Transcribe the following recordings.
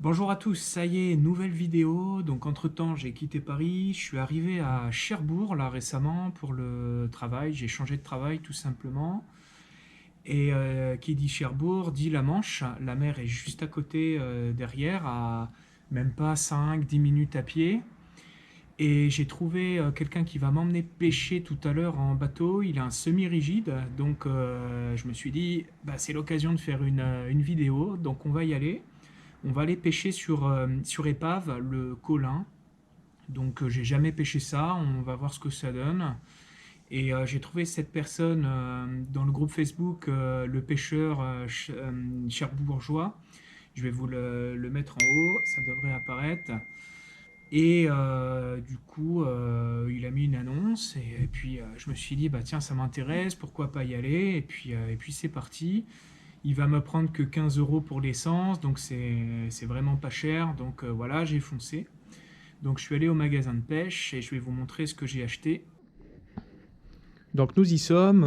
Bonjour à tous, ça y est, nouvelle vidéo. Donc entre-temps, j'ai quitté Paris, je suis arrivé à Cherbourg là récemment pour le travail. J'ai changé de travail tout simplement. Et qui dit Cherbourg dit la Manche. La mer est juste à côté derrière, à même pas 5-10 minutes à pied. Et j'ai trouvé quelqu'un qui va m'emmener pêcher tout à l'heure en bateau. Il a un semi-rigide, donc je me suis dit, bah, c'est l'occasion de faire une vidéo, donc on va y aller. On va aller pêcher sur épave, le colin. Donc j'ai jamais pêché ça, on va voir ce que ça donne. Et j'ai trouvé cette personne dans le groupe Facebook, le pêcheur cherbourgeois. Je vais vous le mettre en haut, ça devrait apparaître. Et du coup, il a mis une annonce et puis je me suis dit, bah tiens, ça m'intéresse, pourquoi pas y aller? Et puis c'est parti. Il va me prendre que 15 euros pour l'essence, donc c'est vraiment pas cher. Donc voilà, j'ai foncé. Donc je suis allé au magasin de pêche et je vais vous montrer ce que j'ai acheté. Donc nous y sommes.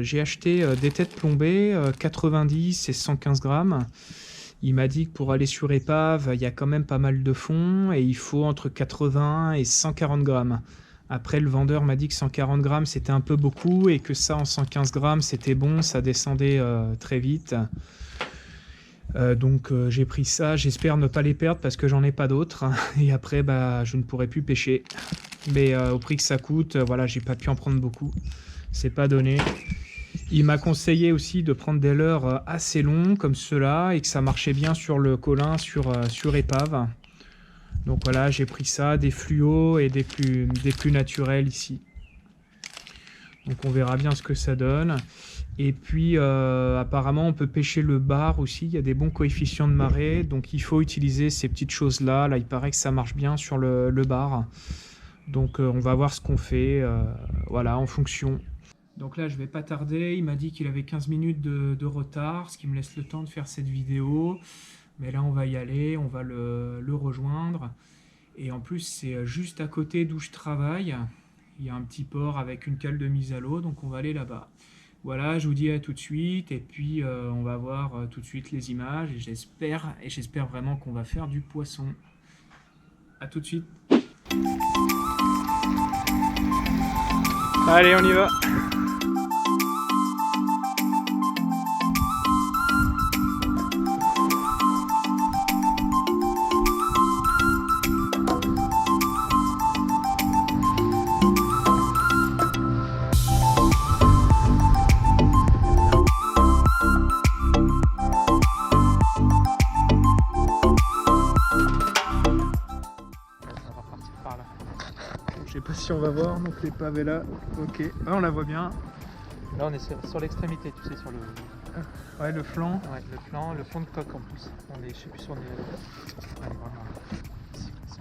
J'ai acheté des têtes plombées, 90 et 115 grammes. Il m'a dit que pour aller sur épave, il y a quand même pas mal de fond et il faut entre 80 et 140 grammes. Après, le vendeur m'a dit que 140 grammes c'était un peu beaucoup et que ça en 115 grammes c'était bon, ça descendait très vite. Donc j'ai pris ça, j'espère ne pas les perdre parce que j'en ai pas d'autres. Et après, bah, je ne pourrai plus pêcher. Mais au prix que ça coûte, voilà, j'ai pas pu en prendre beaucoup. C'est pas donné. Il m'a conseillé aussi de prendre des leurres assez longs comme ceux-là et que ça marchait bien sur le colin, sur épave. Donc voilà, j'ai pris ça, des fluos et des plus naturels ici. Donc on verra bien ce que ça donne. Et puis apparemment on peut pêcher le bar aussi, il y a des bons coefficients de marée, donc il faut utiliser ces petites choses-là. Là il paraît que ça marche bien sur le bar. Donc on va voir ce qu'on fait, voilà, en fonction. Donc là je vais pas tarder, il m'a dit qu'il avait 15 minutes de retard, ce qui me laisse le temps de faire cette vidéo. Mais là on va y aller, on va le rejoindre. Et en plus c'est juste à côté d'où je travaille. Il y a un petit port avec une cale de mise à l'eau, donc on va aller là-bas. Voilà, je vous dis à tout de suite, et puis on va voir tout de suite les images, et j'espère vraiment qu'on va faire du poisson. À tout de suite. Allez, on y va. On va repartir par là. Je sais pas si on va voir, donc l'épave est là. Ok, ah, on la voit bien. Là, on est sur l'extrémité, tu sais, sur le, Ouais, le flanc. ouais, le flanc, le fond de coque en plus. On est, je sais plus si on est, vraiment ici, ici.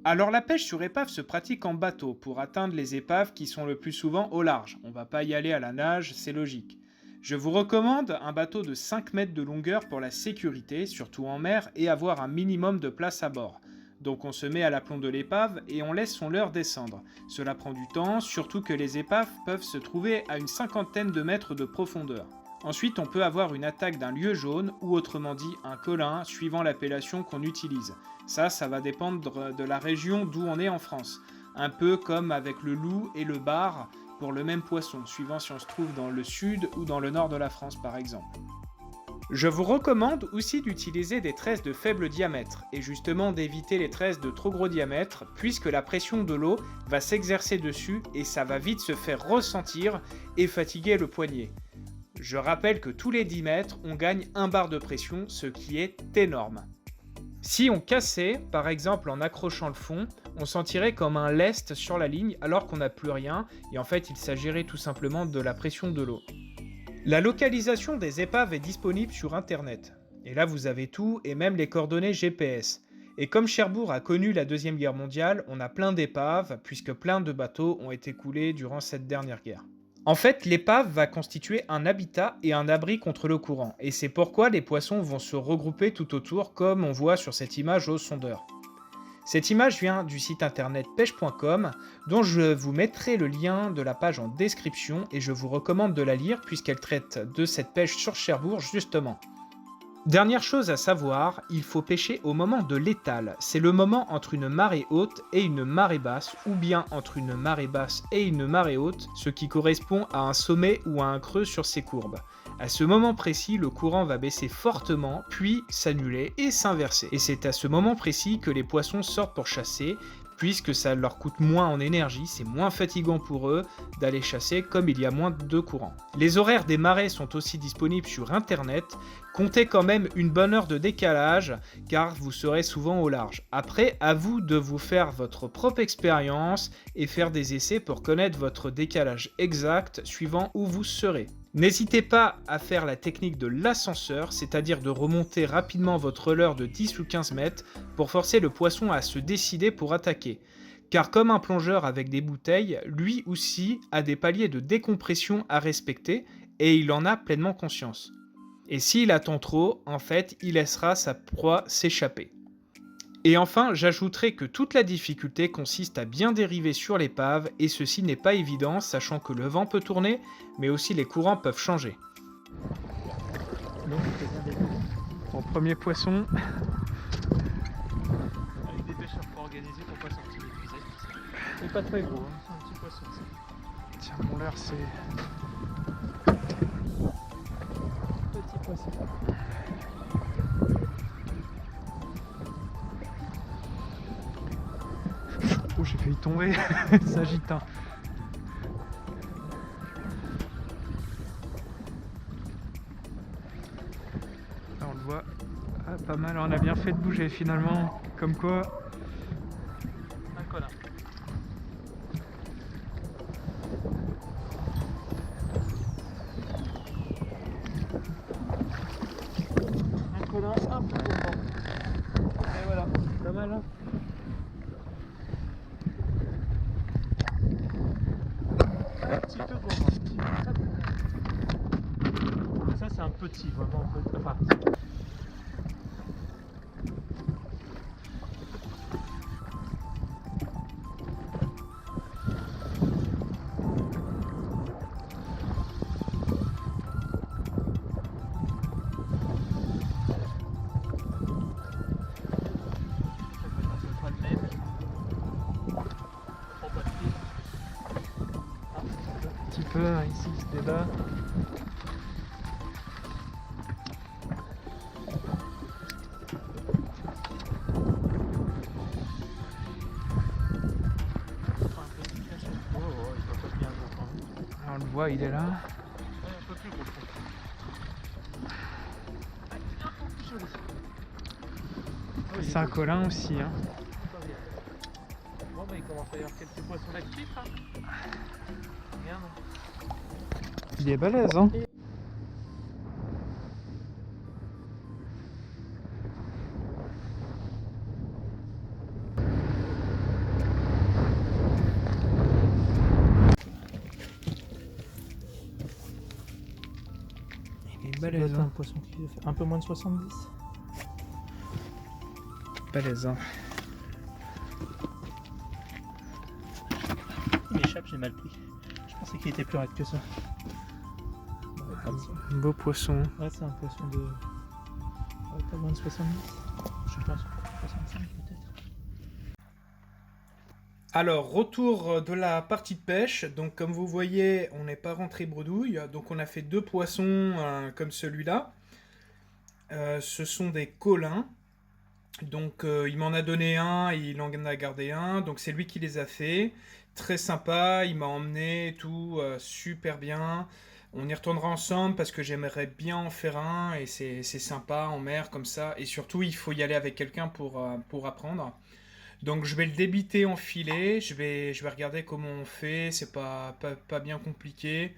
Alors la pêche sur épave se pratique en bateau pour atteindre les épaves qui sont le plus souvent au large. On va pas y aller à la nage, c'est logique. Je vous recommande un bateau de 5 mètres de longueur pour la sécurité, surtout en mer, et avoir un minimum de place à bord. Donc on se met à l'aplomb de l'épave et on laisse son leurre descendre. Cela prend du temps, surtout que les épaves peuvent se trouver à une cinquantaine de mètres de profondeur. Ensuite, on peut avoir une attaque d'un lieu jaune ou autrement dit un colin, suivant l'appellation qu'on utilise. Ça va dépendre de la région d'où on est en France. Un peu comme avec le loup et le bar pour le même poisson, suivant si on se trouve dans le sud ou dans le nord de la France par exemple. Je vous recommande aussi d'utiliser des tresses de faible diamètre, et justement d'éviter les tresses de trop gros diamètre, puisque la pression de l'eau va s'exercer dessus et ça va vite se faire ressentir et fatiguer le poignet. Je rappelle que tous les 10 mètres, on gagne 1 bar de pression, ce qui est énorme. Si on cassait, par exemple en accrochant le fond, on sentirait comme un lest sur la ligne alors qu'on n'a plus rien, et en fait il s'agirait tout simplement de la pression de l'eau. La localisation des épaves est disponible sur internet. Et là vous avez tout, et même les coordonnées GPS. Et comme Cherbourg a connu la Deuxième Guerre mondiale, on a plein d'épaves, puisque plein de bateaux ont été coulés durant cette dernière guerre. En fait, l'épave va constituer un habitat et un abri contre le courant, et c'est pourquoi les poissons vont se regrouper tout autour comme on voit sur cette image au sondeur. Cette image vient du site internet pêche.com dont je vous mettrai le lien de la page en description et je vous recommande de la lire puisqu'elle traite de cette pêche sur Cherbourg justement. Dernière chose à savoir, il faut pêcher au moment de l'étale. C'est le moment entre une marée haute et une marée basse, ou bien entre une marée basse et une marée haute, ce qui correspond à un sommet ou à un creux sur ces courbes. À ce moment précis, le courant va baisser fortement, puis s'annuler et s'inverser. Et c'est à ce moment précis que les poissons sortent pour chasser, puisque ça leur coûte moins en énergie, c'est moins fatigant pour eux d'aller chasser comme il y a moins de courant. Les horaires des marées sont aussi disponibles sur internet, comptez quand même une bonne heure de décalage car vous serez souvent au large. Après, à vous de vous faire votre propre expérience et faire des essais pour connaître votre décalage exact suivant où vous serez. N'hésitez pas à faire la technique de l'ascenseur, c'est-à-dire de remonter rapidement votre leurre de 10 ou 15 mètres pour forcer le poisson à se décider pour attaquer. Car comme un plongeur avec des bouteilles, lui aussi a des paliers de décompression à respecter et il en a pleinement conscience. Et s'il attend trop, en fait, il laissera sa proie s'échapper. Et enfin, j'ajouterai que toute la difficulté consiste à bien dériver sur l'épave, et ceci n'est pas évident, sachant que le vent peut tourner, mais aussi les courants peuvent changer. Bon, premier poisson. Avec des pêcheurs pas organisés pour pas sortir épuisé. C'est pas très gros, hein. C'est un petit poisson. Tiens, mon leurre c'est... Petit poisson. Oh, j'ai failli tomber, ça agite. Hein. Là, on le voit pas mal, on a bien fait de bouger finalement, comme quoi. Un connard. Un connard, un peu gourmand. Et voilà, pas mal hein. Un petit peu gourmand. Ça c'est un petit, vraiment un peu. Enfin. Un petit peu hein, ici il se débat. On le voit, il est là. Un peu plus gros. C'est un colin aussi. Hein. Bon, bah, il commence à y avoir quelques poissons d'actifs. Hein. Regarde. Il est balèze. Hein. Balèze, un poisson qui fait un peu moins de 70. Balèze. Il m'échappe, j'ai mal pris. Je pensais qu'il était plus raide que ça. Un beau poisson. Ouais, c'est un poisson de. Pas moins de 70. Je pense 65 peut-être. Alors, retour de la partie de pêche. Donc, comme vous voyez, on n'est pas rentré bredouille. Donc, on a fait 2 poissons comme celui-là. Ce sont des colins. Donc, il m'en a donné un, il en a gardé un. Donc, c'est lui qui les a fait. Très sympa, il m'a emmené et tout, super bien. On y retournera ensemble parce que j'aimerais bien en faire un et c'est sympa en mer comme ça. Et surtout, il faut y aller avec quelqu'un pour apprendre. Donc je vais le débiter en filet, je vais regarder comment on fait, c'est pas bien compliqué.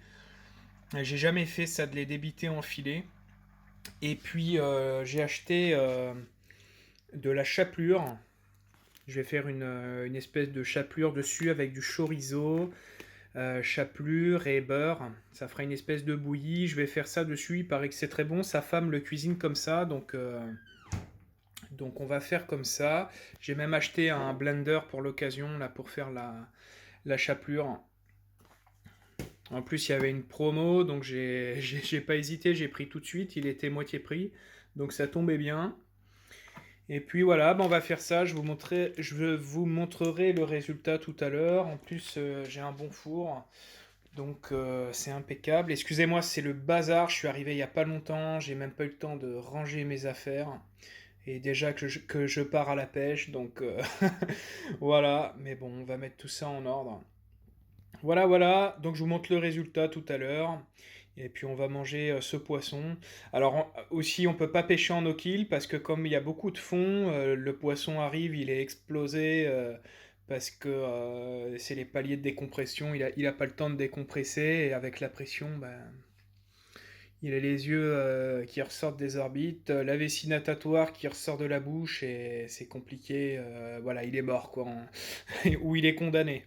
J'ai jamais fait ça de les débiter en filet. Et puis j'ai acheté de la chapelure. Je vais faire une espèce de chapelure dessus avec du chorizo, chapelure et beurre. Ça fera une espèce de bouillie. Je vais faire ça dessus, il paraît que c'est très bon. Sa femme le cuisine comme ça, donc Donc on va faire comme ça. J'ai même acheté un blender pour l'occasion, là, pour faire la chapelure. En plus, il y avait une promo, donc j'ai pas hésité, j'ai pris tout de suite. Il était moitié prix, donc ça tombait bien. Et puis voilà, on va faire ça. Je vous montrerai le résultat tout à l'heure. En plus, j'ai un bon four, donc c'est impeccable. Excusez-moi, c'est le bazar. Je suis arrivé il y a pas longtemps. J'ai même pas eu le temps de ranger mes affaires. Et déjà que je pars à la pêche, donc voilà. Mais bon, on va mettre tout ça en ordre. Voilà, voilà. Donc je vous montre le résultat tout à l'heure. Et puis on va manger ce poisson. Alors aussi, on peut pas pêcher en eau-kill parce que comme il y a beaucoup de fond, le poisson arrive, il est explosé parce que c'est les paliers de décompression. Il a pas le temps de décompresser et avec la pression, ben, il a les yeux qui ressortent des orbites, la vessie natatoire qui ressort de la bouche et c'est compliqué. Voilà, il est mort quoi, ou il est condamné.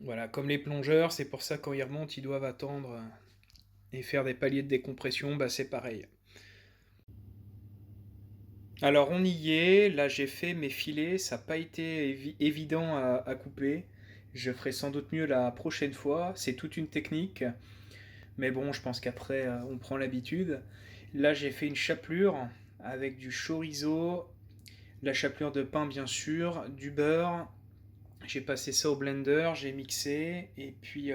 Voilà, comme les plongeurs, c'est pour ça quand ils remontent, ils doivent attendre et faire des paliers de décompression, bah c'est pareil. Alors on y est, là j'ai fait mes filets, ça n'a pas été évident à couper. Je ferai sans doute mieux la prochaine fois, c'est toute une technique. Mais bon, je pense qu'après on prend l'habitude. Là j'ai fait une chapelure avec du chorizo, la chapelure de pain bien sûr, du beurre. J'ai passé ça au blender, j'ai mixé et puis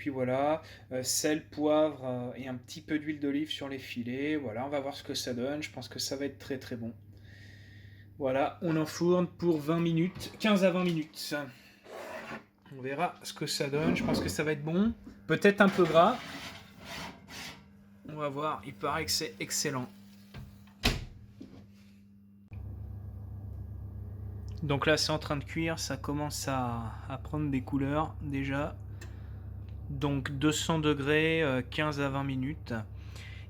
voilà, sel, poivre et un petit peu d'huile d'olive sur les filets. Voilà, on va voir ce que ça donne. Je pense que ça va être très très bon. Voilà, on enfourne pour 20 minutes, 15 à 20 minutes. On verra ce que ça donne. Je pense que ça va être bon. Peut-être un peu gras. On va voir, il paraît que c'est excellent. Donc là, c'est en train de cuire, ça commence à prendre des couleurs déjà. Donc 200 degrés, 15 à 20 minutes.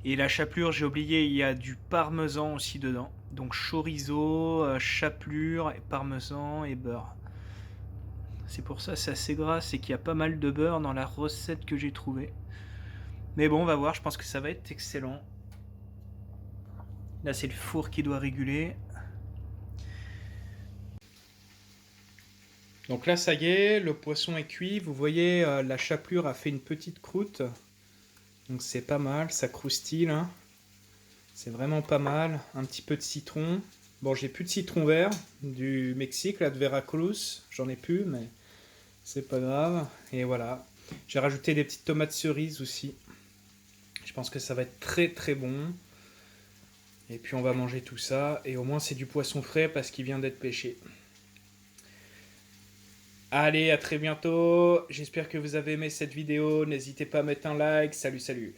Et la chapelure, j'ai oublié, il y a du parmesan aussi dedans. Donc chorizo, chapelure, parmesan et beurre. C'est pour ça, c'est assez gras, c'est qu'il y a pas mal de beurre dans la recette que j'ai trouvée. Mais bon, on va voir, je pense que ça va être excellent. Là, c'est le four qui doit réguler. Donc là, ça y est, le poisson est cuit. Vous voyez, la chapelure a fait une petite croûte. Donc c'est pas mal, ça croustille là. C'est vraiment pas mal. Un petit peu de citron. Bon, j'ai plus de citron vert du Mexique, là, de Veracruz. J'en ai plus, mais c'est pas grave. Et voilà. J'ai rajouté des petites tomates cerises aussi. Je pense que ça va être très très bon. Et puis on va manger tout ça. Et au moins c'est du poisson frais parce qu'il vient d'être pêché. Allez, à très bientôt. J'espère que vous avez aimé cette vidéo. N'hésitez pas à mettre un like. Salut, salut.